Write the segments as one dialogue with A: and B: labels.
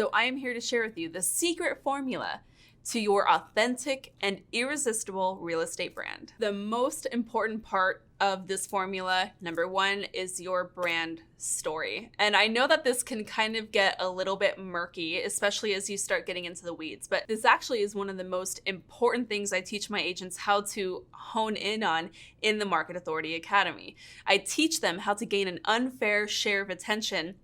A: So I am here to share with you the secret formula to your authentic and irresistible real estate brand. The most important part of this formula, number one, is your brand story. And I know that this can kind of get a little bit murky, especially as you start getting into the weeds, but this actually is one of the most important things I teach my agents how to hone in on in the Market Authority Academy. I teach them how to gain an unfair share of attention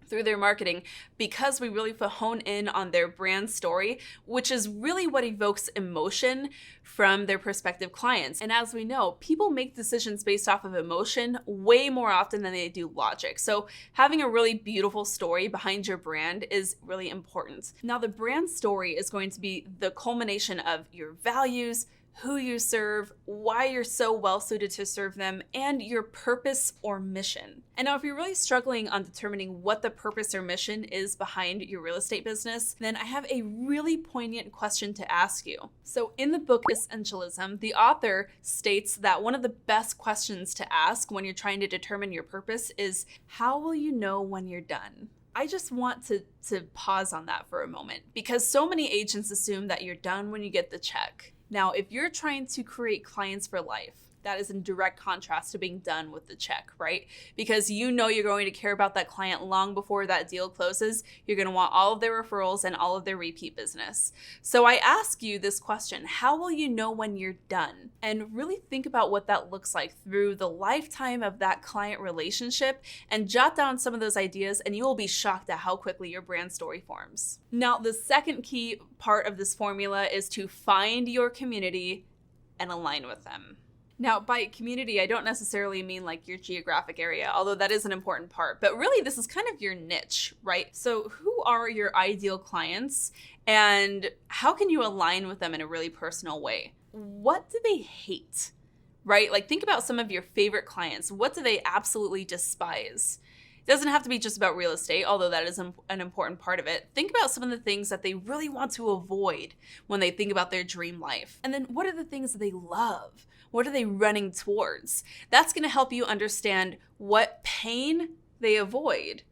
A: through their marketing because we really hone in on their brand story, which is really what evokes emotion from their prospective clients. And as we know, people make decisions based off of emotion way more often than they do logic. So having a really beautiful story behind your brand is really important. Now, the brand story is going to be the culmination of your values, who you serve, why you're so well suited to serve them, and your purpose or mission. And now if you're really struggling on determining what the purpose or mission is behind your real estate business, then I have a really poignant question to ask you. So in the book Essentialism, the author states that one of the best questions to ask when you're trying to determine your purpose is, how will you know when you're done? I just want to pause on that for a moment because so many agents assume that you're done when you get the check. Now, if you're trying to create clients for life, that is in direct contrast to being done with the check, right? Because you know you're going to care about that client long before that deal closes. You're going to want all of their referrals and all of their repeat business. So I ask you this question, how will you know when you're done? And really think about what that looks like through the lifetime of that client relationship and jot down some of those ideas and you will be shocked at how quickly your brand story forms. Now, the second key part of this formula is to find your community and align with them. Now, by community, I don't necessarily mean like your geographic area, although that is an important part, but really this is kind of your niche, right? So who are your ideal clients and how can you align with them in a really personal way? What do they hate, right? Like think about some of your favorite clients. What do they absolutely despise? It doesn't have to be just about real estate, although that is an important part of it. Think about some of the things that they really want to avoid when they think about their dream life. And then what are the things that they love? What are they running towards? That's going to help you understand what pain they avoid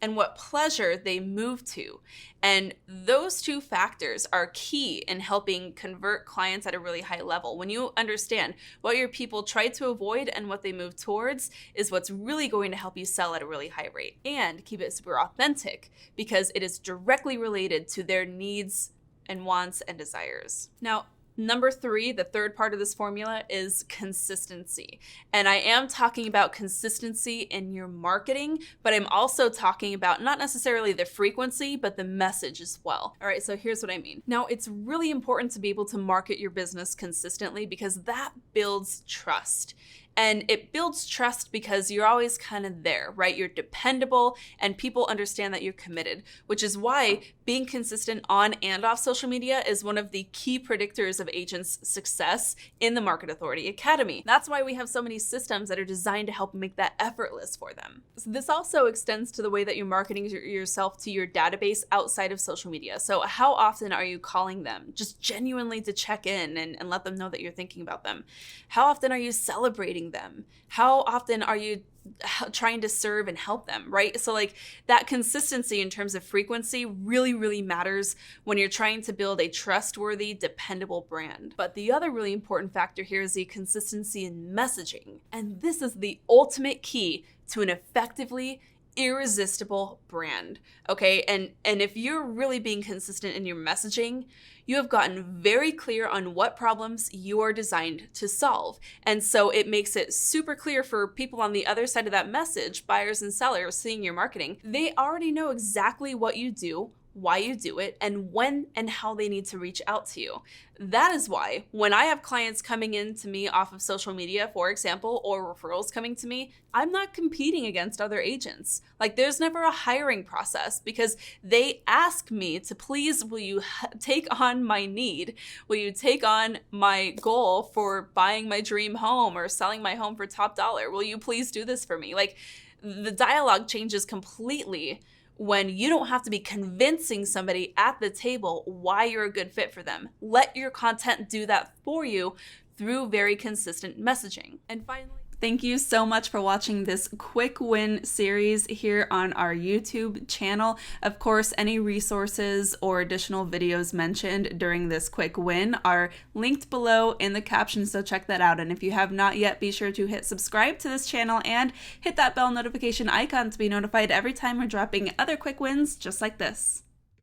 A: and what pleasure they move to. And those two factors are key in helping convert clients at a really high level. When you understand what your people try to avoid and what they move towards is what's really going to help you sell at a really high rate and keep it super authentic because it is directly related to their needs and wants and desires. Now, number three, the third part of this formula is consistency. And I am talking about consistency in your marketing, but I'm also talking about not necessarily the frequency, but the message as well. All right, so here's what I mean. Now, it's really important to be able to market your business consistently because that builds trust. And it builds trust because you're always kind of there, right? You're dependable and people understand that you're committed, which is why being consistent on and off social media is one of the key predictors of agents' success in the Market Authority Academy. That's why we have so many systems that are designed to help make that effortless for them. So this also extends to the way that you're marketing yourself to your database outside of social media. So how often are you calling them just genuinely to check in and let them know that you're thinking about them? How often are you celebrating them? How often are you trying to serve and help them, right? So like that consistency in terms of frequency really, really matters when you're trying to build a trustworthy, dependable brand. But the other really important factor here is the consistency in messaging. And this is the ultimate key to an effectively irresistible brand, okay? And if you're really being consistent in your messaging, you have gotten very clear on what problems you are designed to solve. And so it makes it super clear for people on the other side of that message, buyers and sellers seeing your marketing, they already know exactly what you do, why you do it, and when and how they need to reach out to you. That is why when I have clients coming in to me off of social media, for example, or referrals coming to me, I'm not competing against other agents. Like there's never a hiring process because they ask me to please, will you take on my need? Will you take on my goal for buying my dream home or selling my home for top dollar? Will you please do this for me? Like the dialogue changes completely when you don't have to be convincing somebody at the table why you're a good fit for them. Let your content do that for you through very consistent messaging. And finally, Thank you so much for watching this quick win series here on our YouTube channel. Of course, any resources or additional videos mentioned during this quick win are linked below in the caption, so check that out. And if you have not yet, be sure to hit subscribe to this channel and hit that bell notification icon to be notified every time we're dropping other quick wins just like this.